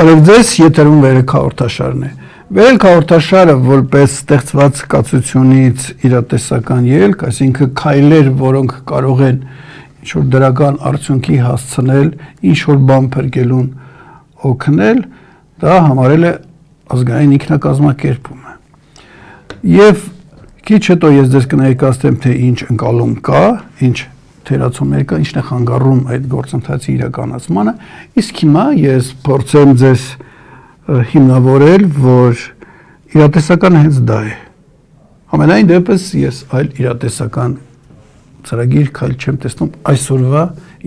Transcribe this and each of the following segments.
Բարև ձեզ, եթերում վերելք հաղորդաշարն է։ Վերելք հաղորդաշարը որպես ստեղծված կացությունից իրատեսական ելք, այսինքն քայլեր, որոնք կարող են ինչ-որ դրական արդյունքի հասցնել, ինչ-որ բան փրկելուն օգնել, դա համարել է ազգային ինքնակազմակերպումը։ Եվ քիչ հետո ես ձեզ կներկայացնեմ, թե ինչ ընկալում կա, ինչ թերացումներ կա, ինչն է խանգարում այդ գործընթացի իրականացմանը, իսկ հիմա ես փորձեմ ձեզ հիմնավորել, որ իրատեսականը հենց դա է։ Համենայն դեպս ես այլ իրատեսական ծրագիր քայլ չեմ տեսնում այսօրվա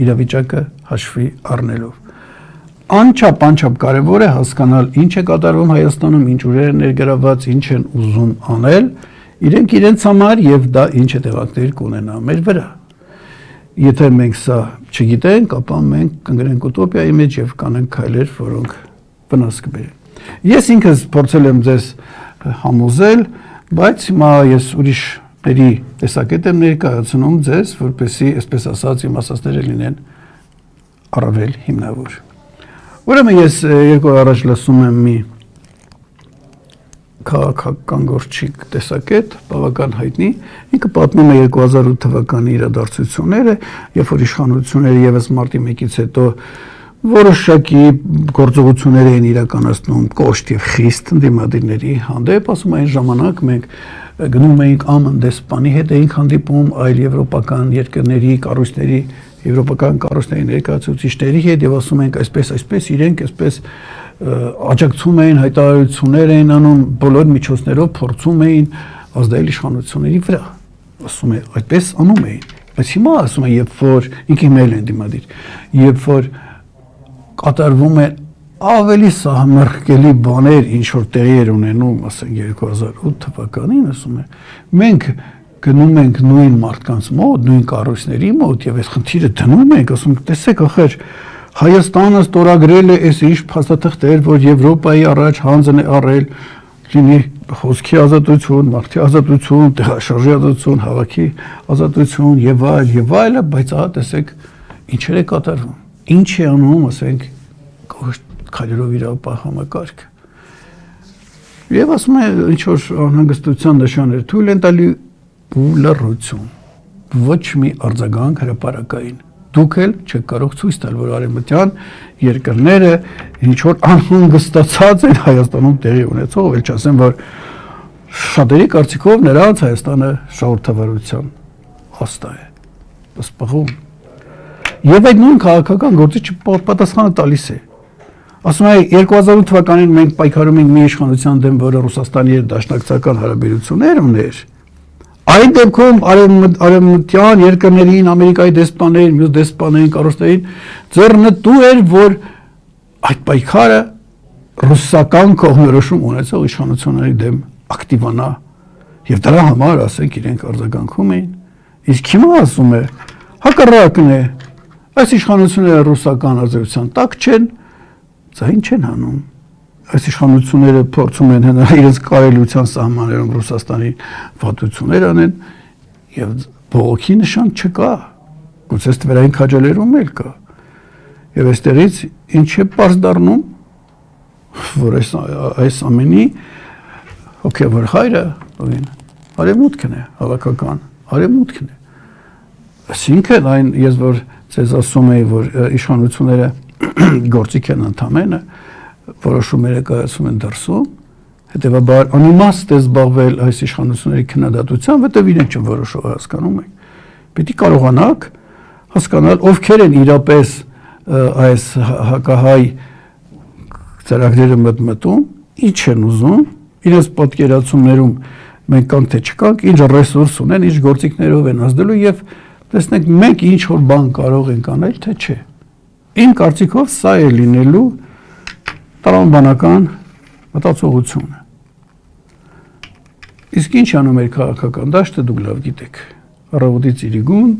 իրավիճակը հաշվի առնելով։ Անչափ կարևոր է հասկանալ ինչ է կատարվում Հայաստանում, ինչ ուժեր են ներգրավված, ինչ են ուզում անել, իրենք իրենց համար եւ դա ինչ հետևանքներ կունենա մեր վրա։ Եթե մենք սա չգիտենք, ապա մենք կընկնենք ուտոպիայի մեջ եւ կանենք քայլեր, որոնք վնաս կբերեն։ Ես ինքս փորձել եմ ձեզ համոզել, բայց հիմա ես ուրիշների տեսակետ եմ ներկայացնում ձեզ, որպեսզի, այսպես ասած, իմ ասածները լինեն առավել հիմնավոր։ Ուրեմն ես երկու օր առաջ լսում եմ մի քաղաքական գործիք տեսակետ, բավական հայտնի, ինքը պատմում է 2008 թվականի իրադարձությունները, երբ որ իշխանությունները եւս մարտի 1-ից հետո որոշակի գործողություններ էին իրականացնում կոշտ եւ խիստ ընդդիմադիրների հանդեպ, ասում այն ժամանակ մենք գնում էինք ԱՄՆ դեսպանի հետ էինք հանդիպում այլ եվրոպական երկրների կառույցների եվրոպական կառույցների ներկայացուցիչների հետ եւ ասում ենք այսպես իրենք այսպես աջակցում էին, հայտարարություններ էին անում, բոլոր միջոցներով փորձում էին ազդել իշխանությունների վրա։ Ասում է, այդպես անում էին։ Բայց հիմա ասում է, երբ որ ինքը մեյլ են դիմադիր, երբ որ կատարվում են ավելի սահմռկելի բաներ, ինչ որ տեղի էր ունենում, ասենք 2008 թվականին, ասում է, մենք գնում ենք նույն մարդկանց մոտ, նույն կառույցների մոտ եւ այս խնդիրը դնում ենք, ասում ենք, տեսեք, ախր Հայաստանը ստորագրել է այս ինչ փաստաթղթեր, որ Եվրոպայի առաջ հանձն է առել, լինի խոսքի ազատություն, մարդի ազատություն, տեղաշարժի ազատություն, հավաքի ազատություն եւ այլը, բայց ահա տեսեք ինչեր է կատարվում։ Ինչ է անում, ասենք, քայլերով իրավապահ համակարգը։ Եվ ասում է ինչ որ անհանգստության նշաններ թույլ են տալի ու լռություն։ Ոչ մի արձագանք հրապարակային։ Դուք էլ չեք կարող ցույց տալ, որ արևմտյան երկրները ինչ որ անհանգստացած են Հայաստանում տեղի ունեցող, ել չասեմ, որ շատերի կարծիքով նրանց Հայաստանը ժողովրդավարության հաստա է, սպղում։ Եվ այդ նույն քաղաքական գործիչը պատասխանը տալիս է։ Ասում է 2008 թվականին մենք պայքարում ենք մի իշխանության դեմ, որը Ռուսաստանի հետ դաշնակցական հարաբերություններ ուներ։ Այդ դեպքում արևմտյան երկրներին, Ամերիկայի դեսպաններին, մյուս դեսպաններին, կառույցներին ձեռնտու էր, որ այդ պայքարը ռուսական կողմնորոշում ունեցող իշխանությունների դեմ ակտիվանա եւ դրա համար, ասենք, իրենք արձագանքում էին։ Իսկ հիմա ասում է, հակառակն է, այս իշխանությունները ռուսական ազդեցության տակ չեն, ձայն չեն հանում։ Այս իշխանությունները փորձում են իրենց կարելիության սահմաններում Ռուսաստանի վատություններ անեն եւ բողոքի նշան չկա։ Գուցե ստվերային քաջալերում էլ կա։ Եվ այստեղից ինչ է պարզ դառնում, որ այս ամենի հոգեվոր հայրը արևմուտքն է, հավաքական արևմուտքն է։ Այսինքն այն ես որ ձեզ ասում եի, որ իշխանությունները գործիք են ընդամենը որոշումները կայացում են դրսում, հետևաբար անիմաստ է զբաղվել այս իշխանությունների քննադատությամբ, որտեղ իրենք չեն որոշող հասկանում են։ Պետք է կարողանաք հասկանալ ովքեր են իրապես այս հակահայ ծրագրերը մտմտում, ինչ են ուզում, իրենց պատկերացումներում մենք կանք թե չկանք, ինչ ռեսուրս ունեն, ինչ գործիքներով են ազդելու եւ տեսնենք մենք ինչ որ բան կարող ենք անել, թե չէ։ Իմ կարծիքով սա է լինելու տրամաբանական մտածողությունը։ Իսկ ինչ անում էր քաղաքական դաշտը, դուք լավ գիտեք։ Առավոտից իրիկուն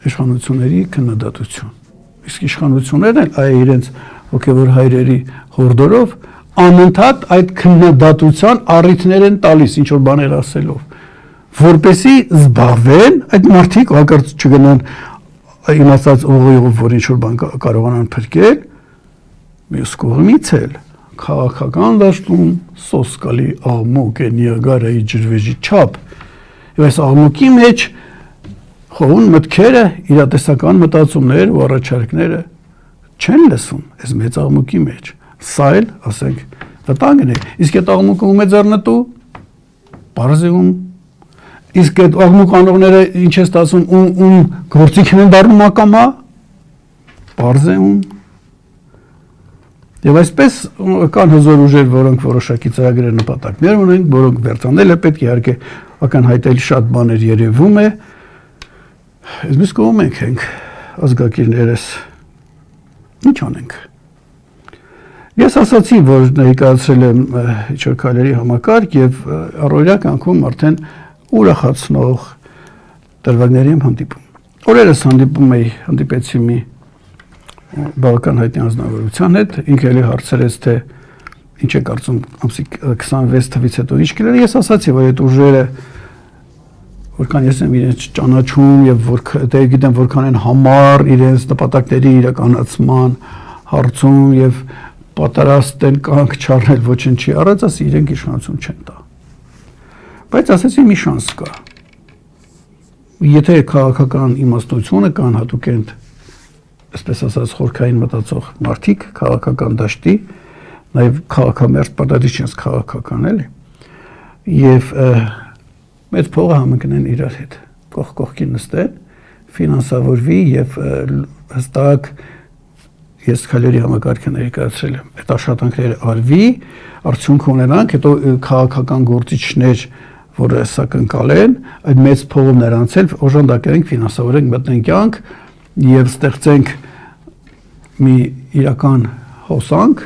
իշխանությունների քննադատություն։ Իսկ իշխանություններն էլ այ իրենց հոգևոր հայրերի հորդորով անընդհատ այդ քննադատության առիթներ են տալիս, ինչ որ բաներ ասելով, որպեսզի զբաղվեն այդ մարդիկ հակառակ չգնան իմացած ուղիղով, որ ինչ որ բան կարողանան փրկել, Մյուս կողմից էլ քաղաքական դաշտում սոսկալի աղմուկ է Նիագարայի ջրվեժի չափ եւ այս աղմուկի մեջ խոհուն մտքերը, իրատեսական մտածումներ ու առաջարկները չեն լսում այս մեծ աղմուկի մեջ։ Սա էլ, ասենք, վտանգն է։ Իսկ այդ աղմուկը ում է ձեռնտու, պարզ է ում։ Իսկ այդ աղմուկ անողները ինչ է ստացվում, ում գործիքն են դառնում ակամա, պարզ է ում։ Եվ այսպես կան հզոր ուժեր, որոնք որոշակի ծրագրեր նպատակներ ունեն, որոնք վերցանել է պետք, իհարկե ակնհայտել շատ բաներ երևում է։ Այս մյուս կողմում ենք ազգակիրներս, ինչ անենք։ Ես ասացի, որ ներկայացրել եմ ինչ-որ քայլերի համակարգ եւ առօրյա կյանքում արդեն ուրախացնող դրվագների եմ հանդիպում։ Օրերս հանդիպեցի մի բավական հայտնի անձնավորության հետ, ինքը էլի հարցրեց, թե ինչ է կարծում ամսի 26 թվից հետո ինչ կլինի, ես ասացի, որ այդ ուժերը որքան ես եմ իրենց ճանաչում եւ գիտեմ որքան են համառ իրենց նպատակների իրականացման հարցում եւ պատրաստ են կանգ չառնել ոչնչի առած, ասի իրենք իշխանություն չեն տա։ Բայց ասեցի մի շանս կա։ Եթե քաղաքական իմաստությունը կան հատուկենտ այսպես ասած խորքային մտածող մարդիկ քաղաքական դաշտի, նաև քաղաքամերձ պատադիչից քաղաքական էլի, եւ մեծ փողը համընկնեն իրար հետ, կողք կողքին նստեն, ֆինանսավորվի եւ հստակ ես քայլերի համակարգը ներկայացրել եմ, այդ աշխատանքները արվի, արդյունք ունենանք, հետո քաղաքական գործիչներ, որը սա կընկալեն, այդ մեծ փողը նրանց էլ օժանդակենք, ֆինանսավորենք, մտնենք կյանք եւ ստեղծենք մի իրական հոսանք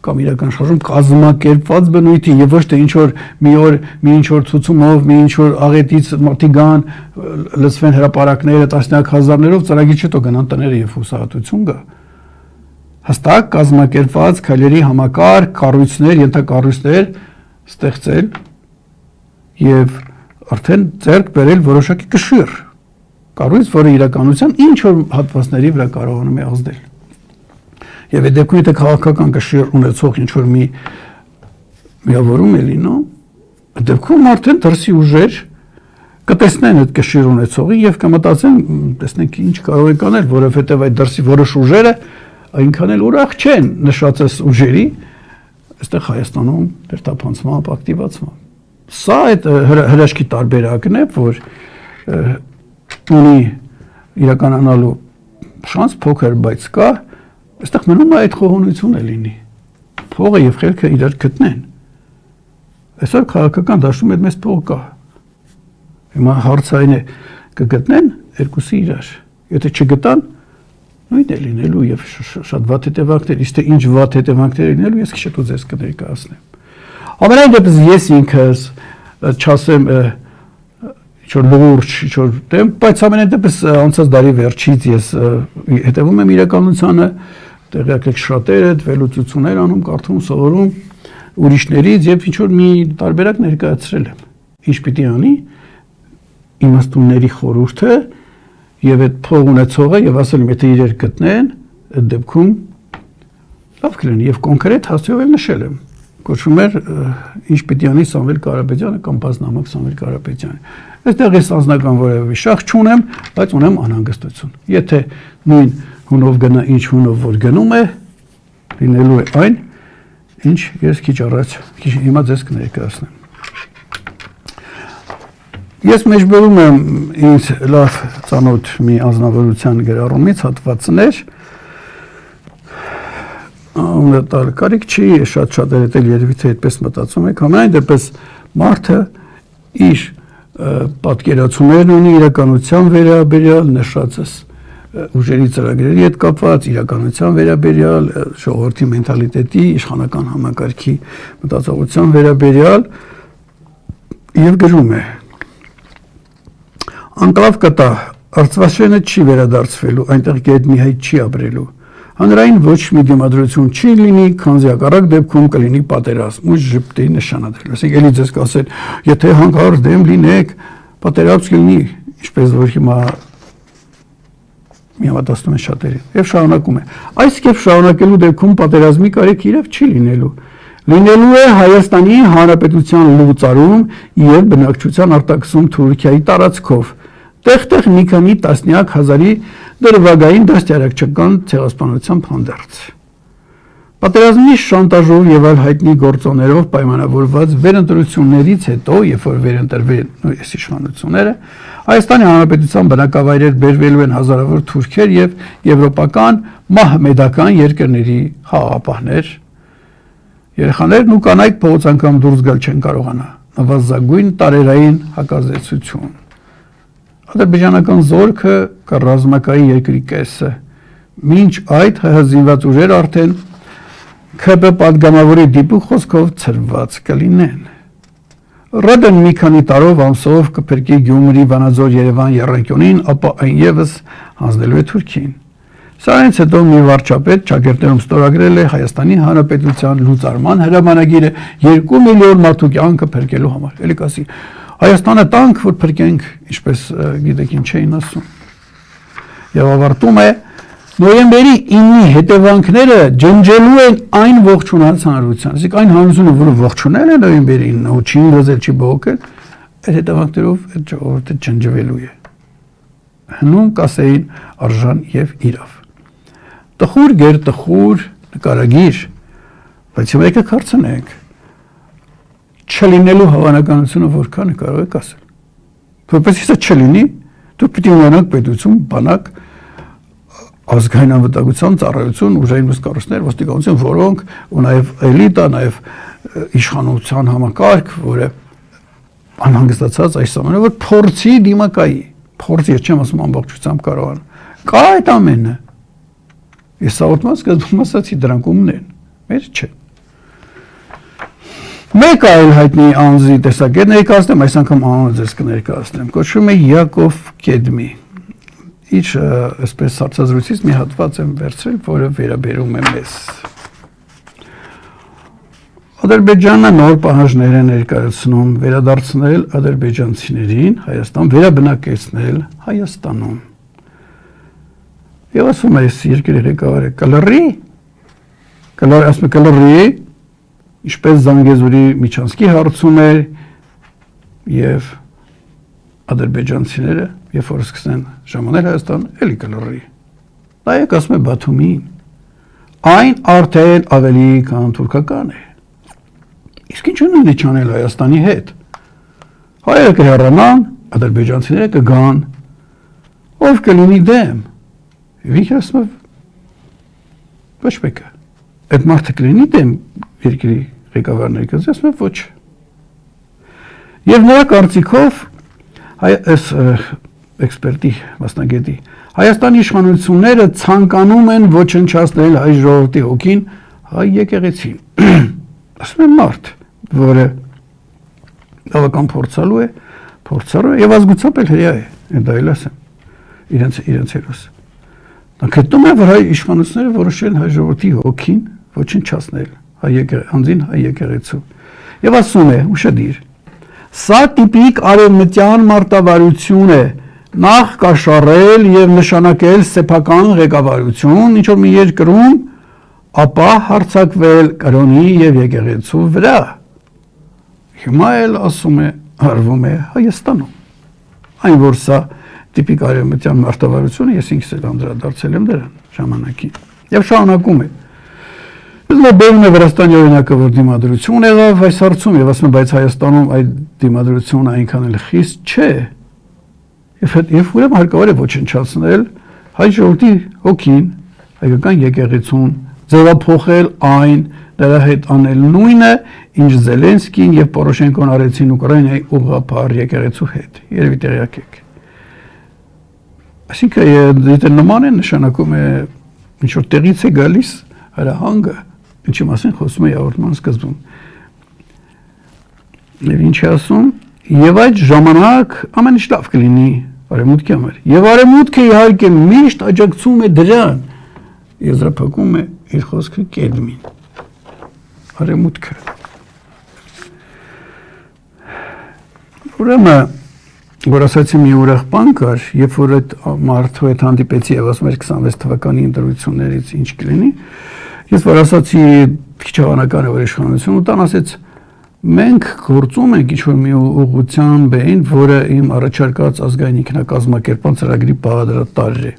կամ իրական շարժում կազմակերպված բնույթի եւ ոչ թե ինչ որ մի օր մի ինչ որ ցուցումով, մի ինչ որ աղետից մարդիկ գան, լսվեն հրապարակները տասնյակ հազարներով, ծրագիր չտո գնան տները եւ հուսահատություն գա։ Հստակ կազմակերպված քայլերի համակարգ, կառույցներ, ենթակառույցներ ստեղծել եւ արդեն ձեռք բերել որոշակի կշիռ կառույց, որը իրականության ինչ որ հատվածների վրա կարողանում է ազդել։ Եվ այդ դեպքում եթե քաղաքական կշիռ ունեցող ինչ որ մի միավորում է լինում, այդ դեպքում արդեն դրսի ուժեր կտեսնեն այդ կշիռ ունեցողին եւ կմտածեն, տեսնենք ինչ կարող են անել, որովհետեւ այդ դրսի որոշ ուժերը այնքան էլ ուրախ չեն նշածես ուժերի, այստեղ Հայաստանում դերտապանցմամբ, ակտիվացմամբ։ Սա այդ հրաշքի տարբերակն է, որ ունի իրականանալու շանս փոքր, բայց կա, այստեղ մնում է այդ խոհունությունը լինի։ Փողը եւ խելքը իրար գտնեն։ Այսօր քաղաքական դաշտում այդ մեծ փող կա։ Հիմա հարցը այն է, կգտնեն երկուսի իրար։ Եթե չգտան, նույնն է լինելու եւ շատ վատ հետևանքներ, իսկ թե ինչ վատ հետևանքներ լինելու, ես քիչ հետո ձեզ կներկայացնեմ։ Ամենայն դեպս ես ինքս չասեմ ինչ-որ լուրջ, ինչ-որ դեմ, բայց ամենայն դեպս անցած դարի վերջից ես հետևում եմ իրականությանը, տեղյակ եք շատերը, վերլուծություններ անում, կարդում, սովորում ուրիշներից եւ ինչ-որ մի տարբերակ ներկայացրել եմ։ Ինչ պիտի անի իմաստունների խորհուրդը եւ այդ փող ունեցողը եւ ասել եմ, եթե իրեր գտնեն, այդ դեպքում լավ կլինի եւ կոնկրետ հասցեով էլ նշել եմ։ Կոչվում էր ինչ պիտի անի Սամվել Կարապետյանը կամ բազմնամակ Սամվել Կարապետյանը։ Այստեղ ես անձնական որևէ շահ չունեմ, բայց ունեմ անհանգստություն։ Եթե նույն հունով գնա, ինչ հունով որ գնում է, լինելու է այն, ինչ ես քիչ առաջ, հիմա ձեզ կներկայացնեմ։ Ես մեջբերում եմ ինձ լավ ծանոթ մի անձնավորության գրառումից հատվածներ, տալ կարիք չի, շատ էլ երևի թե այդպես մտածում եք, ամենայն դեպս մարդը իր պատկերացումներն ունի իրականության վերաբերյալ, նշածս ուժերի ծրագրերի հետ կապված, իրականության վերաբերյալ, ժողովրդի մենթալիտետի, իշխանական համակարգի մտածողության վերաբերյալ եւ գրում է. Անկլավ կտա, Արցվաշենը չի վերադարձվելու, այնտեղ գետ մի հայտ չի ապրելու։ Հանրային ոչ մի դիմադրություն չի լինի, քանզի հակառակ դեպքում կլինի պատերազմ, ու ժպտի նշանադրել։ Ասենք էլի ձեզ կասեն, եթե հանկարծ դեմ լինեք, պատերազմ կլինի, ինչպես որ հիմա միամտածում են շատերին եւ շարունակում է այս կերպ շարունակելու դեպքում պատերազմի կարիք իրավ չի լինելու է Հայաստանի Հանրապետության լուծարում եւ բնակչության արտաքսում Թուրքիայի տարածքով տեղ-տեղ մի քանի տասնյակ հազարի դրվագային դաստիարակչական ցեղասպանությամբ հանդերձ Պատերազմի շանտաժով եւ այլ հայտնի գործոններով պայմանավորված վերընտրություններից հետո, երբ որ վերընտրվեն այս իշխանությունները, Հայաստանի Հանրապետության բնակավայրեր բերվելու են հազարավոր թուրքեր եւ եվրոպական մահմեդական երկրների խաղաղապահներ, երեխաներն ու կանայք փողոց անգամ դուրս գալ չեն կարողանա, նվազագույն տարերային հակազդեցություն։ Ադրբեջանական զորքը կառազմակայի երկրի կեսը, մինչ այդ հզինված ուժեր արդեն ՔՊ պատգամավորի դիպու խոսքով ծրված կլինեն։ Ռադն մի քանի տարով ամսով կփրկի Գյումրի, Վանաձոր, Երևան, Եռանկյունին, ապա այն եւս հանձնելու է Թուրքիին։ Սրանից հետո մի վարչապետ ճակերտներում ստորագրել է Հայաստանի Հանրապետության լուծարման հրամանագիրը 2 միլիոն մարդու կյանքը փրկելու համար։ Էլի կասի Հայաստանը տանք, որ փրկենք, ինչպես գիտեք ինչ էին ասում։ Եվ ավարտում է Նոյեմբերի 9-ի հետևանքները ջնջելու են այն ողջունած հանրության։ Իսկ այն հանրությունը, որը ողջունել է նոյեմբերի 9-ը, ու չի լոզել, չի բողոքել, այդ հետևանքներով այդ ժողովուրդը ջնջվելու է։ Հնում կասեին արժան եւ իրավ։ Տխուր գեր տխուր նկարագիր, բայց եկեք հարցնենք, չլինելու հավանականությունը որքան է կարող եք ասել։ Որպես սա չլինի, դուք պիտի ունենաք պետություն, բանակ, ազգային անվտանգության ծառայություն, ուժային կառույցներ, ոստիկանություն, որոնք ու նաև էլիտա, նաև իշխանության համակարգ, որը անհանգստացած այս ամենը, որ փորձի դիմակայի, փորձի, ես չեմ ասում ամբողջությամբ կարողան, կա այդ ամենը։ Ես հաղորդման սկզբում ասացի, դրանք ումն են, մեր չէ։ Մեկ այլ հայտնի անձի տեսակետ ներկայացնեմ, այս անգամ անունը ձեզ կներկայացնեմ, կոչվում է Յակով Կեդմի։ Ինչ այսպես հարցազրույցից մի հատված եմ վերցրել, որը վերաբերում է մեզ։ Ադրբեջանը նոր պահանջներ է ներկայացնում վերադարձնել ադրբեջանցիներին Հայաստան, վերաբնակեցնել Հայաստանում։ Եվ ասում է, այս երկրի ղեկավարը կլռի, ինչպես Զանգեզուրի Միչանսկի հարցում էր եւ ադրբեջանցիները, երբ որ սկսեն ժամանել Հայաստան, էլի կլռի։ Նայեք, ասում է Բաթումին, այն արդեն ավելի քան թուրքական է։ Իսկ ինչ ունի չանել Հայաստանի հետ։ Հայերը կհեռանան, ադրբեջանցիները կգան, ով կլինի դեմ։ Եվ ինքը ասում է ոչ մեկը։ Այդ մարդը կլինի դեմ երկրի ղեկավարների կողմից, ասում է ոչ։ Եվ նրա կարծիքով այս էքսպերտի մասնագետի Հայաստանի իշխանությունները ցանկանում են ոչնչացնել հայ ժողովրդի հոգին, հայ եկեղեցին։ Ասում է մարդ, որը բավական փորձալու է եւ ազգությամբ էլ հրեա է, դա էլ ասեմ, իրենց հերոս։ Նա գտնում է, որ հայ իշխանությունները որոշել են հայ ժողովրդի հոգին ոչնչացնել, անձին հայ եկեղեցու։ Եվ ասում է, ուշադիր, սա տիպիկ արևմտյան մարտավարություն է, նախ կաշառել եւ նշանակել սեփական ղեկավարություն, ինչ որ մի երկրում, ապա հարձակվել կրոնի եւ եկեղեցու վրա։ Հիմա էլ ասում է, արվում է Հայաստանում։ Այն որ սա տիպիկ արևմտյան մարտավարություն է, ես ինքս էլ անդրադարձել եմ դրան ժամանակին։ Եվ շարունակում է։ Բերում է Վրաստանի օրինակը, որ դիմադրություն եղավ այս հարցում եւ ասում է, բայց Հայաստանում այդ դիմադրությունը այնքան էլ խիստ չէ։ Եվ ուրեմն հարկավոր է ոչնչացնել հայ ժողովրդի հոգին, հայկական եկեղեցուն, ձևափոխել այն, դրա հետ անել նույնը, ինչ Զելենսկին եւ Պորոշենկոն արեցին Ուկրաինայի ուղղափառ եկեղեցու հետ։ Երևի տեղյակ եք։ Այսինքն դիտել նման է նշանակում է ինչ որ տեղից է գալիս հրահանգը, ինչի մասին խոսում է հաղորդման սկզբում։ Եվ ինչ է ասում, եւ այդ ժամանակ ամեն ինչ լավ կլինի արևմուտքի համար։ Եվ արևմուտքը իհարկե միշտ աջակցում է դրան։ Եզրափակում է իր խոսքը Կեդմին։ Արևմուտքը։ Ուրեմն որ ասացի մի ուրախ բան կար, երբ որ այդ մարդու հետ հանդիպեցի եւ ասում էր 26 թվականի ընտրություններից ինչ կլինի, ես որ ասացի քիչ հավանական է որ իշխանությունը ուտան ասեց մենք գործում ենք ինչ-որ մի ուղղությամբ էին, որը իմ առաջարկած ազգային ինքնակազմակերպման ծրագրի բաղադրատար է։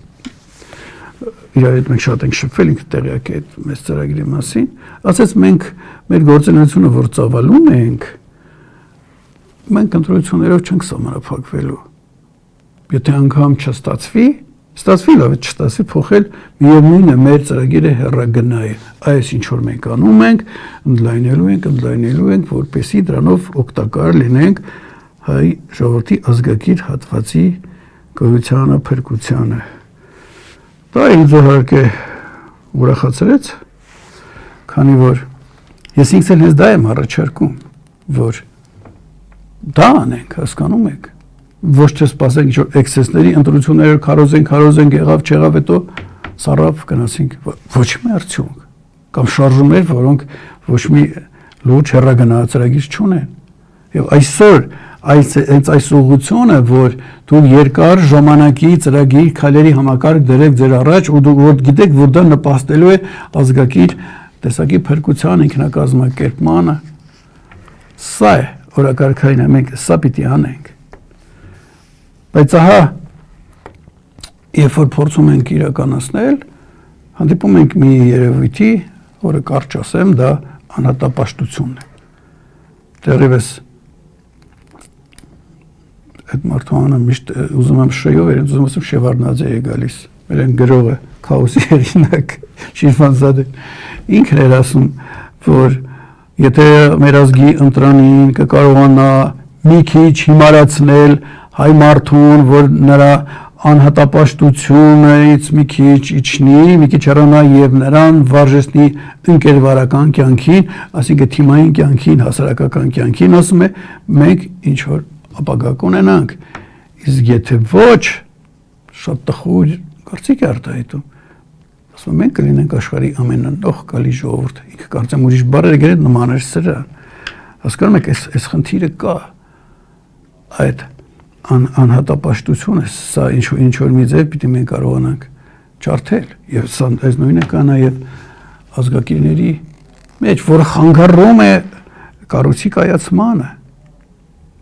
Իրար հետ մենք շատ ենք շփվել, ինքը տեղյակ է այդ մեծ ծրագրի մասին, ասեց մենք մեր գործունեությունը որ ծավալում ենք, մենք ընտրություններով չենք սահմանափակվելու։ Եթե անգամ չստացվի, լավ է չստացվի, փոխել միևնույն է մեր ծրագիրը հեռագնա է։ Այս ինչ որ մենք անում ենք, ընդլայնելու ենք, որպեսզի դրանով օգտակար լինենք հայ ժողովրդի ազգակիր հատվածի գոյությանը, փրկությանը։ Դա ինձ իհարկե ուրախացրեց, քանի որ ես ինքս էլ հենց դա եմ առաջարկում, որ դա անենք, հասկանում եք, ոչ թե սպասենք ինչ-որ էքսեսների ընտրությունները քարոզենք, եղավ, չեղավ, հետո սարավ գնացինք, ոչ մի արդյունք, կամ շարժումներ, որոնք ոչ մի լուրջ հեռագնահատծրագիր չունեն։ Եվ այսօր այս ուղղությունը, որ դու երկար ժամանակի ծրագիր քայլերի համակարգ դրեք ձեր առաջ ու դուք որ գիտեք, որ դա նպաստելու է ազգակիր տեսակի փրկության ինքնակազմակերպմանը, սա է օրակարգային է, մենք սա պիտի անենք։ Բայց ահա, երբ որ փորձում ենք իրականացնել, հանդիպում ենք մի երևույթի, որը կարճ ասեմ, դա անհատապաշտությունն է։ Դեռևս այդ մարդու անունը միշտ ուզում եմ շեյով էր, ուզում եմ Շևարդնաձե է գալիս, մեր են գրողը, քաոսի հեղինակ, Շիրվանզադեն, ինքն էր ասում, որ եթե մեր ազգի ընտրանին կկարողանա մի քիչ հիմարացնել հայ մարդուն, որ նրա անհատապաշտությունից մի քիչ իջնի, մի քիչ հեռանա եւ նրան վարժեցնի ընկերվարական կյանքին, այսինքն թիմային կյանքին, հասարակական կյանքին, ասում է, մենք ինչ որ ապագա կունենանք, իսկ եթե ոչ, շատ տխուր կարծիք է արտահայտում, ասում եմ, մենք կլինենք աշխարհի ամենանողկալի ժողովուրդը, ինքը կարծեմ ուրիշ բառեր գրել նման էր սրան, հասկանում եք, այս խնդիրը կա, այդ անհատապաշտությունը, սա ինչ որ մի ձև պիտի մենք կարողանանք ջարդել, եւ սա այս նույնը կա նաեւ ազգակիրների մեջ, որը խանգարում է կառույցի կայացմանը։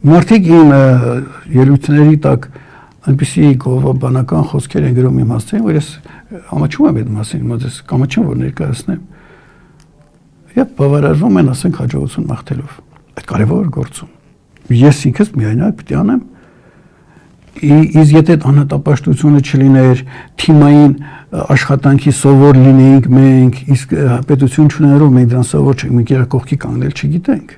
Մարդիկ իմ ելույթների տակ այնպիսի գովաբանական խոսքեր են գրում իմ հասցեին, որ ես ամաչում եմ այդ մասին, մոդես կամաչում որ ներկայացնեմ։ Եվ բավարարվում են, ասենք, հաջողություն մաղթելով։ Այդ կարևոր գործում։ Ես ինքս միայնակ պիտի անեմ։ Իսկ եթե անհատապաշտությունը չլիներ, թիմային աշխատանքի սովոր լինեինք մենք, իսկ պետություն չունենալով մենք դրան սովոր չենք, մենք իրար կողքի կանգնել չգիտենք։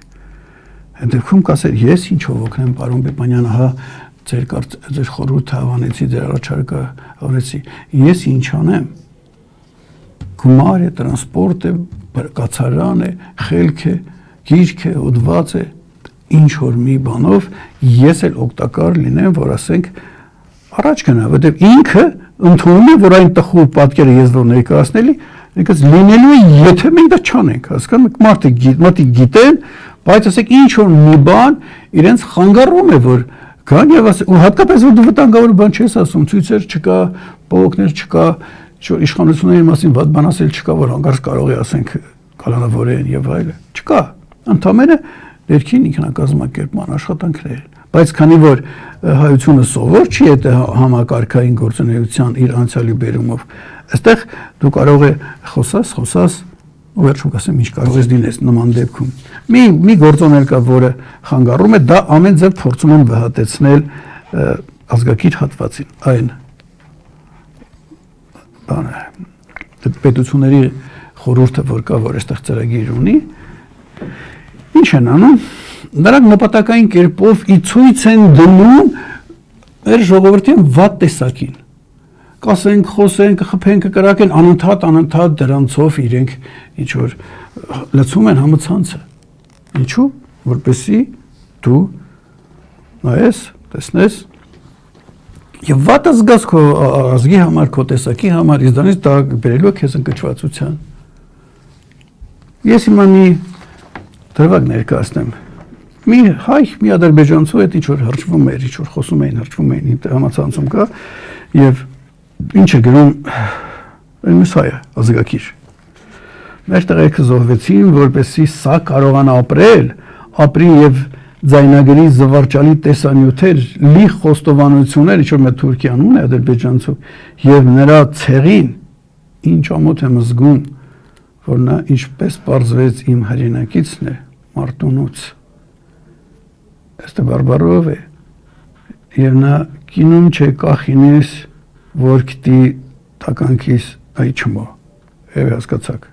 Այդ դեպքում կասեր, ես ինչով օգնեմ, պարոն Բեբանյան, ահա ձեր խորհուրդը հավանեցի, ձեր առաջարկը հավանեցի, ես ինչ անեմ։ Գումար է, տրանսպորտ է, կացարան է, խելք է, գիրք է, հոդված է, ինչ որ մի բանով ես էլ օգտակար լինեմ, որ ասենք առաջ գնա, որտեղ ինքը ընդունում է, որ այն տխուր պատկերը ես որ ներկայացնելի, այնքան լինելու է, եթե մենք դա չանենք, հասկանում եք, մարդիկ գիտեն, բայց ասեք ինչ որ մի բան իրենց խանգարում է, որ կան եւ ու հատկապես որ դու վտանգավոր բան չես ասում, ցույցեր չկա, բողոքներ չկա, իշխանությունների մասին վատ բան ասել չկա, որ հանկարծ կարող է ասենք կալանավոր են եւ այլն, չկա, ընդամենը ներքին ինքնակազմակերպման աշխատանքներ, բայց քանի որ հայությունը սովոր չի այդ համակարգային գործունեության իր անցյալի բերումով, այստեղ դու կարող է խոսաս ու վերջում կասեմ ինչ կարող ես դինես նման դեպքում։ Մի գործոն էլ կա, որը խանգարում է, դա ամեն ձև փորձում են վհատեցնել ազգակիր հատվածին, այն պետությունների խորհուրդը, որ կա, որ այստեղ ծրագիր ունի, ինչ են անում, նրանք նպատակային կերպով ի ցույց են դնում մեր ժողովրդին վատ տեսակին։ Կասենք, խոսենք, խփենք, կրակեն, անընդհատ դրանցով իրենք ինչ որ լցում են համացանցը։ Ինչու՞, որպեսզի դու նայես, տեսնես եւ վատը զգաս քո ազգի համար, քո տեսակի համար, իսկ դրանից դա բերելու է քեզ ընկճվածության։ Ես հիմա մի դրվագ ներկայացնեմ, մի հայ, մի ադրբեջանցու հետ ինչ-որ հրճվում էր, ինչ-որ խոսում էին, հրճվում էին, համացանցում կա, և ինչ է գրում, մյուս հայը, ազգակիր։ Մեր տղերքը զոհվեցին, որպեսզի սա կարողանա ապրի և ձայնագրի զվարճալի տեսանյութեր, լի խոստովանություններ, ինչ որ մեր Թուրքիանում է ադրբեջանցու, և նրա ցեղին ինչ ամոթ եմ զգում, որ նա ինչպես պարզվեց իմ հայրենակիցն է, Մարտունուց, այստեղ բարբարով է, և նա կինում չէ կախինիս, որ կտի տականքիս այ չմո, և հասկացակ։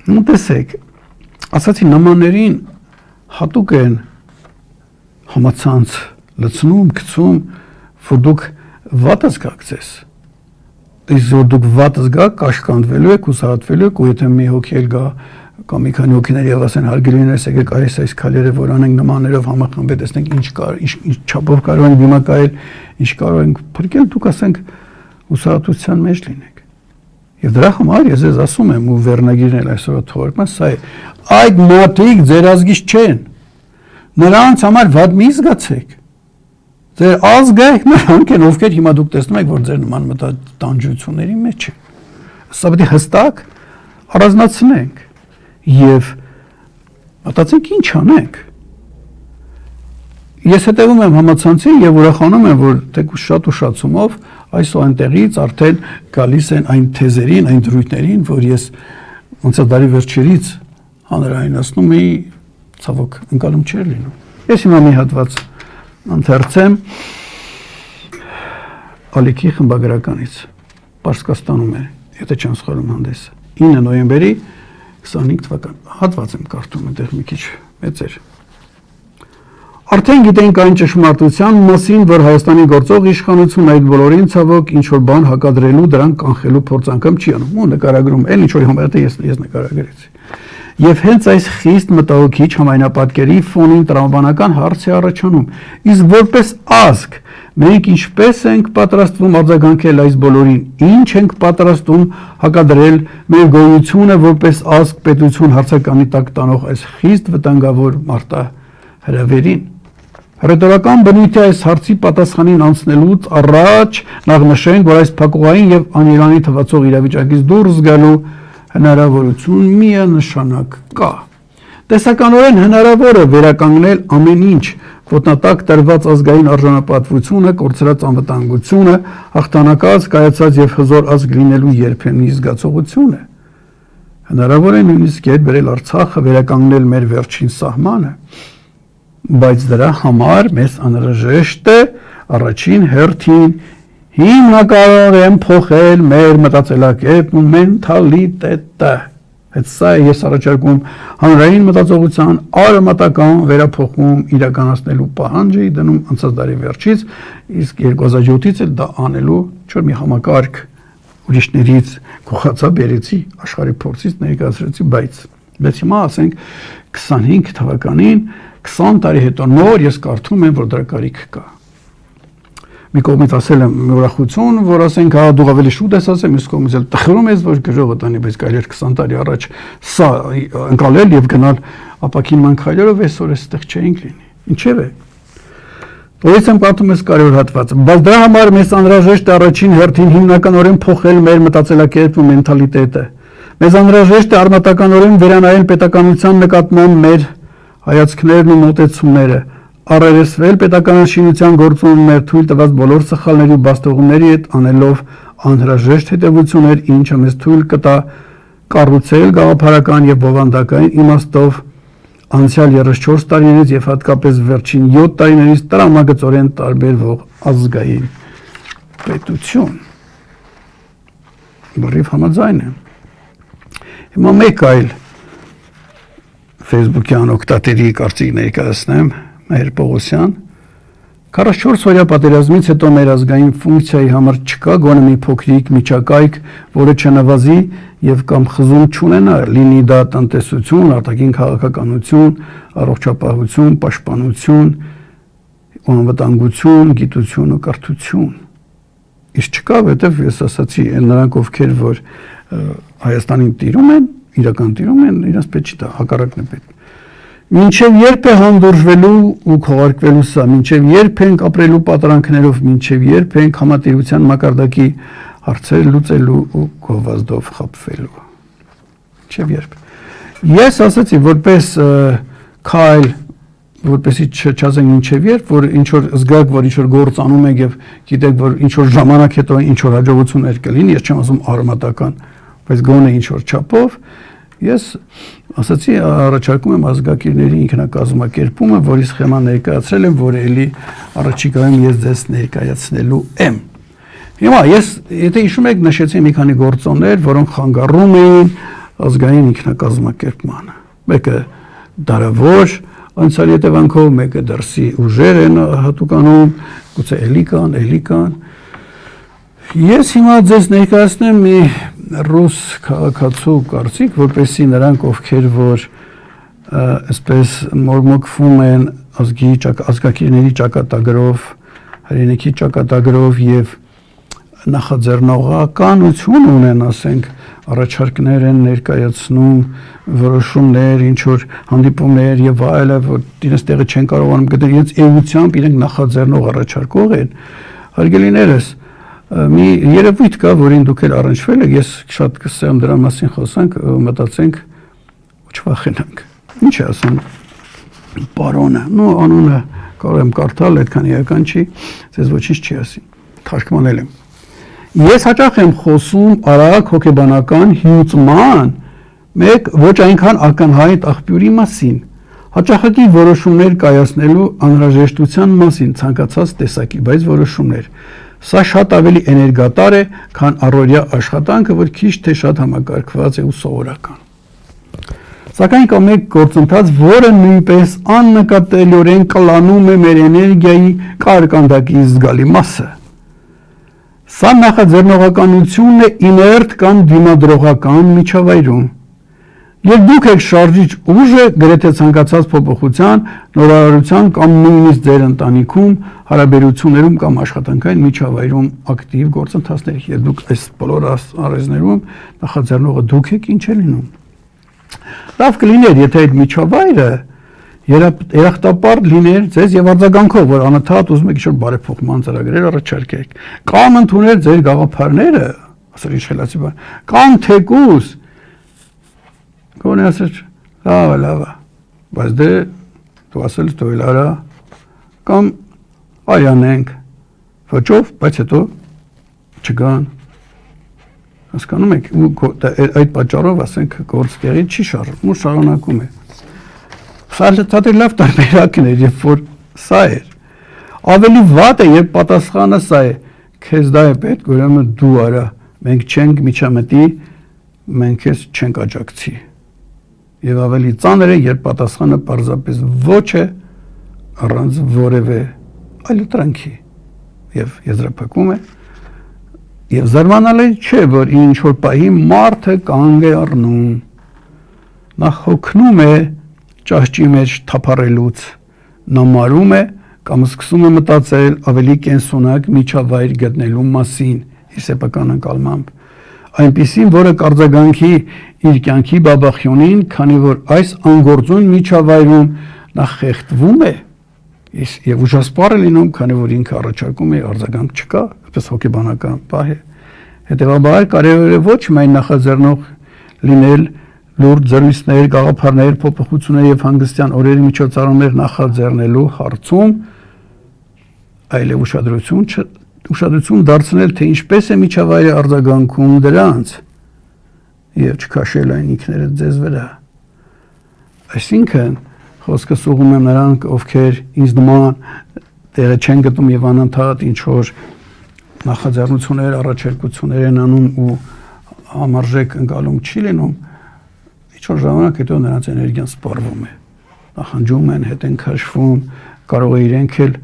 Տեսեք, ասացի նմաններին հատուկ են համացանց լցնում, գցում, որ դուք վատս գաք ձեզ։ Իսկ որ դուք վատս գաք, կաշկանդվելու եք, հուսահատվելու եք, ու եթե մի հոգի էլ գա, կամ մի քանի հոգիներ եւ ասեն հարգելիներս եկեք այս քայլերը, որ անենք նմաններով համախմբել, տեսնենք ինչ չափով կարող ենք դիմակայել, ինչ կարող ենք փրկել, դուք ասենք հուսահատության մեջ լինեք։ Եվ դրա համար ես ձեզ ասում եմ ու վերնագիրն էլ այսօր թողարկում, սա է, այդ մարդիկ ձեր ազգից չեն, նրանց համար վատ մի զգացեք, ձեր ազգը նրանք են, ովքեր հիմա դուք տեսնում եք, որ ձեր նման մտատանջությունների մեջ է, սա պետք է հստակ առանձնացնենք և մտածենք ինչ անենք, ես հետևում եմ համացանցին և ուրախանում եմ, որ թեկուզ շատ ուշացումով այս ու այնտեղից արդեն գալիս են այն թեզերին, այն դրույթներին, որ ես ոնց է դարի վերջերից հանրայնացնում էի, ցավոք ընկալում չէր լինում։ Ես հիմա մի հատված ընթերցեմ Ալիքի խմբագրականից, Պարսկաստանում է, եթե չեմ սխալվում հանդեսը, 9 նոյեմբերի 25 թվական, հատված եմ կարդում, այնտեղ մի քիչ մեծ էր։ Արդեն գիտենք այն ճշմարտության մասին, որ Հայաստանի գործող իշխանությունը այդ բոլորին ցավոք ինչ-որ բան հակադրելու, դրանք կանխելու փորձ չի անում, ու նկարագրում, էլ ինչ-որ համարյա ես նկարագրեցի։ Եվ հենց այս խիստ մտահոգիչ համայնապատկերի ֆոնին տրամաբանական հարց է առաջանում, իսկ որպես ազգ մենք ինչպես ենք պատրաստվում արձագանքել այս բոլորին, ինչ ենք պատրաստում հակադրել մեր գոյությունը որպես ազգ պետություն հարցականի տակ տանող այս խիստ վտանգավոր մարտահրավերին։ Հռետորական բնույթի այս հարցի պատասխանին անցնելուց առաջ նախ նշենք, որ այս փակուղային եւ անիրանի թվացող իրավիճակից դուրս գալու հնարավորություն միանշանակ կա։ Տեսականորեն հնարավոր է վերականգնել ամեն ինչ, ոտնատակ տրված ազգային արժանապատվությունը, կորցրած անվտանգությունը, հաղթանակած, կայացած եւ հզոր ազգ լինելու երբեմնի զգացողությունը։ Հնարավոր է նույնիսկ հետ բերել Արցախը, վերականգնել մեր վերջին սահմանը, բայց դրա համար մեզ անհրաժեշտ է առաջին հերթին հիմնականում փոխել մեր մտածելակերպն ու մենթալիտետը։ Այդ սա է ես առաջարկում հանրային մտածողության արմատական վերափոխում իրականացնելու պահանջը դնում անցած դարի վերջից, իսկ 2007-ից էլ դա անելու չէ՞ մի համակարգ ուրիշներից գողացաբերեցի աշխարհի փորձից ներկայացրեցի, բայց հիմա ասենք 25 թվականին 20 տարի հետո նոր ես կարդում եմ, որ դրա կարիք կա։ Մի կողմից ասել եմ ուրախություն, որ ասենք հա դու ավելի շուտ ես ասեմ, մյուս կողմից էլ տխրում ես, որ գրողը տանի, բայց կարելի է 20 տարի առաջ սա ընկալել եւ գնալ ապակինման քայլերով, այսօր էստեղ չէինք լինի։ Ինչև է։ Որից եմ կարդում ես կարևոր հատվածը, բայց դրա համար մեզ անհրաժեշտ է առաջին հերթին հիմնականորեն փոխել մեր մտածելակերպն ու մենթալիտետը։ Մեզ անհրաժեշտ է արմատականորեն վերանայել պետականության նկատմամբ մեր հայացքներն ու մոտեցումները, առերեսվել պետականաշինության գործում մեր թույլ տված բոլոր սխալների ու բաստողումների հետ անելով անհրաժեշտ հետևություններ, ինչը մեզ թույլ կտա կառուցել գաղափարական եւ բովանդակային իմաստով անցյալ 34 տարիներից եւ հատկապես վերջին 7 տարիներից տրամագծորեն տարբերվող ազգային պետություն։ Բռիվ համաձայն եմ։ Հիմա մեկ այլ Facebook-յան օգտատերի կարծիք ներկայացնեմ, Մհեր Պողոսյան, 44 օրյա պատերազմից հետո մեր ազգային ֆունկցիայի համար չկա գոնե մի փոքրիկ միջակայք, որը չնվազի եւ կամ խզում չունենա, լինի դա տնտեսություն, արտաքին քաղաքականություն, առողջապահություն, պաշտպանություն, անվտանգություն, գիտություն ու կրթություն։ Իսկ չկա, որտեվ ես ասացի, նրանք ովքեր որ Հայաստանին տիրում են, իրական տիրում են, իրենց պետք չի դա հակառակն է պետք։ Մինչև երբ է հանդուրժվելու ու քողարկվելու սա, մինչև երբ ենք ապրելու պատրանքներով, մինչև երբ ենք համատիրության մակարդակի հարցեր լուծելու ու գովազդով խաբվելու։ Մինչև երբ։ Ես ասացի, որպես քայլ, որպեսի չասենք մինչև երբ, որ ինչ որ զգաք, որ ինչ որ գործ անում եք եւ գիտեք, որ ինչ որ ժամանակ հետո ինչ որ հաջողություններ կլինի, ես չեմ ասում արմատական, բայց գոնե ինչ որ չափով, ես ասացի առաջարկում եմ ազգակիրների ինքնակազմակերպումը, որի սխեմա ներկայացրել եմ, որը էլի առաջիկայում ես ձեզ ներկայացնելու եմ։ Հիմա ես, եթե հիշում եք, նշեցի մի քանի գործոններ, որոնք խանգարում էին ազգային ինքնակազմակերպմանը։ Մեկը դարավոր անցյալ հետևանքով, մեկը դրսի ուժեր են հատուկանում, գուցե էլի կան։ Ես հիմա ձեզ ներկայացնեմ մի ռուս քաղաքացու կարծիք, որպեսզի նրանք, ովքեր որ այսպես մորմոքվում են ազգակիրների ճակատագրով, հայրենիքի ճակատագրով եւ նախաձեռնողականություն ունեն, ասենք, առաջարկներ են ներկայացնում, որոշումներ, ինչ որ հանդիպումներ եւ այլը, որ իրենց տեղը չեն կարողանում գտնել, իրենց էությամբ իրենք նախաձեռնող առաջարկող են։ Հարգելիներս, մի երևույթ կա, որին դուք էլ առնչվել եք, ես շատ կսեմ դրա մասին խոսանք, մտածենք ու չվախենանք։ Ինչ է ասում պարոնը, անունը կարող եմ կարդալ, այդքան իրական չի, ձեզ ոչինչ չի ասի, թարգմանել եմ։ Ես հաճախ եմ խոսում արագ հոգեբանական հյուծման մեկ ոչ այնքան ակնհայտ աղբյուրի մասին, հաճախակի որոշումներ կայացնելու անհրաժեշտության մասին ցանկացած տեսակի, բայց որոշումներ։ Սա շատ ավելի էներգատար է, քան առօրյա աշխատանքը, որ քիչ թե շատ համակարգված է ու սովորական։ Սակայն կա մեկ գործընթաց, որը նույնպես աննկատելիորեն կլանում է մեր էներգիայի կարկանդակի զգալի մասը։ Սա նախաձեռնողականությունն է իներտ կամ դիմադրողական միջավայրում։ Երբ դուք եք շարժիչ ուժը գրեթե ցանկացած փոփոխության, նորարարության կամ նույնիսկ ձեր ընտանիքում, հարաբերություններում կամ աշխատանքային միջավայրում ակտիվ գործընթացներ, երբ դուք այս բոլոր առեզներում նախաձեռնողը դուք եք, ինչ է լինում։ Լավ կլիներ, եթե այդ միջավայրը երախտապար լիներ ձեզ եւ արձագանքով, որ անընդհատ ուզում եք ինչ-որ բարեփոխման ծրագրեր առաջարկեք, կամ ընդունել ձեր գաղափարները, ասել ինչ խելացի բան, կամ թեկուզ գոնե ասել, լավ, բայց դե դու ասել դու էլ արա, կամ այանենք, ոչով, բայց հետո չգան, հասկանում եք, այդ պատճառով ասենք գործ տեղի չի շարժվում, ու շարունակում է։ Սա լավ տարբերակն էր, երբ որ սա էր։ Ավելի վատ է, երբ պատասխանը սա է, քեզ դա է պետք, ուրեմն դու արա, մենք չենք միջամտի, մենք ես չենք աջակցի։ Եվ ավելի ծանր է, երբ պատասխանը պարզապես ոչ է, առանց որևէ այլընտրանքի եւ եզրափակում է։ Եվ զարմանալի չէ, որ ինչ որ պահի մարդը կանգ է առնում, նա հոգնում է ճահճի մեջ թափառելուց, նա մարում է կամ սկսում է մտածել ավելի կենսունակ միջավայր գտնելու մասին իր սեփական ընկալմամբ, այնպիսին, որը կարձագանքի իր կյանքի բաբախյունին, քանի որ այս անգործուն միջավայրում նա խեղդվում է եւ ուժասպառ է լինում, քանի որ ինքը առաջարկում է արձագանք չկա, այսպես հոգեբանական պահ է։ Հետևաբար կարևոր է ոչ միայն նախաձեռնող լինել լուրջ զրույցներ, գաղափարներ, փոփոխություններ եւ հանգստյան օրերի միջոցառումներ նախաձեռնելու հարցում, այլև ուշադրություն դարձնել, թե ինչպես է միջավայրը արձագանքում դրանց եւ չքաշել այն ինքներդ ձեզ վրա։ Այսինքն խոսքս ուղղում եմ նրանք, ովքեր ինձ նման տեղը չեն գտնում եւ անընդհատ ինչ որ նախաձեռնություններ, առաջարկություններ են անում ու համարժեք ընկալում չի լինում, ինչ-որ ժամանակ հետո նրանց էներգիան սպառվում է, նախանջում են, հետ են քաշվում, կարող է իրենք էլ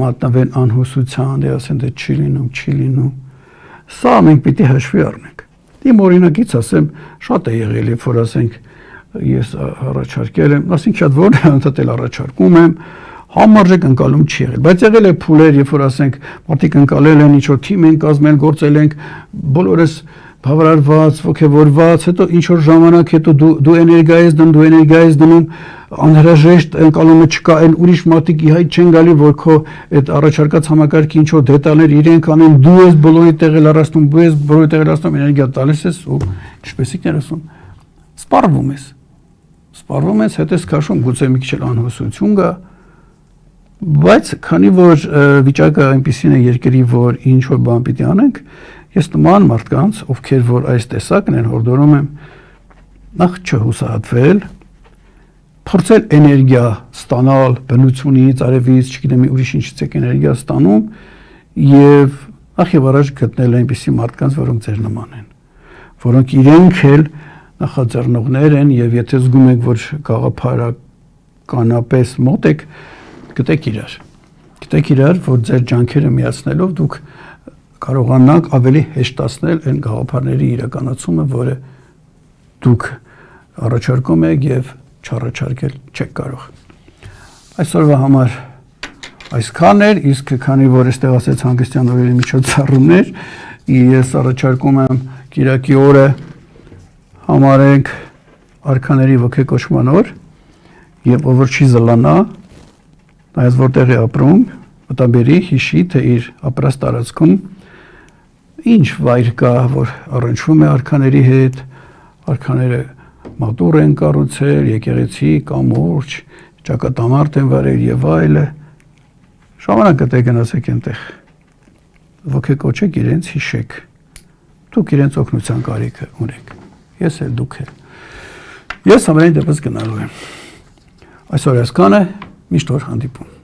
մատնվեն անհուսության, ասեն դե չի լինում։ Սա մենք պիտի հաշվի առնենք։ Իմ օրինակից ասեմ, շատ է եղել, երբ որ ասենք ես առաջարկել եմ, ասենք շատ որն է ընդհատել առաջարկում եմ, համարժեք ընկալում չի եղել, բայց եղել է փուլեր, երբ որ ասենք մարդիկ ընկալել են, ինչ-որ թիմ են կազմել, գործել ենք, բոլորս բավարարված, ոգևորված, հետո ինչ որ ժամանակ հետո դու էներգիա ես դնում, անհրաժեշտ ընկալումը չկա, այն ուրիշ մարդիկ իհայտ չեն գալի, որ քո այդ առաջարկած համակարգի ինչ որ դետալներ իրենք անեն, դու ես բոլորի տեղը լարացնում, դու ես բոլորի տեղը լարացնում, էներգիա տալիս ես ու ինչպես եք ասում, սպառվում ես, հետ ես քաշում, գուցե մի քիչ անհուսություն կա, բայց քանի որ վիճակը այնպիսին է երկրի, որ ինչ որ բան պիտի անենք, ես նման մարդկանց, ովքեր որ այս տեսակն են, հորդորում եմ նախ չհուսահատվել, փորձել էներգիա ստանալ բնությունից, արևից, չգիտեմ ուրիշ ինչից եք էներգիա ստանում եւ նախ եւ առաջ գտնել այնպիսի մարդկանց, որոնք ձեր նման են, որոնք իրենք էլ նախաձեռնողներ են եւ եթե զգում եք, որ գաղափարականապես մոտ եք, գտեք իրար, որ ձեր ջանքերը միացնելով դուք կարողանաք ավելի հեշտացնել այն գաղափարների իրականացումը, որը դուք առաջարկում եք եւ չառաջարկել չեք կարող։ Այսօրվա համար այսքան էր, իսկ քանի որ այստեղ ասեց հանգստյան օրերի միջոցառումներ, ես առաջարկում եմ Կիրակի օրը համարենք արքաների ոգեկոչման օր եւ ով որ չի զլանա, նայած որտեղ է ապրում, մտաբերի հիշի, թե իր ապրած տարածքում ինչ վայր կա, որ առնչվում է արքաների հետ, արքաները մատուռ են կառուցել, եկեղեցի, կամուրջ, ճակատամարտ են վարել եւ այլը։ Ժամանակ գտեք գնացեք այնտեղ։ Ոգեկոչեք իրենց, հիշեք։ Դուք իրենց օգնության կարիքը ունեք։ Ես էլ դուք էլ։ Ես ամենայն դեպս գնալու եմ։ Այսօր այսքանը, միշտ օր հանդիպում։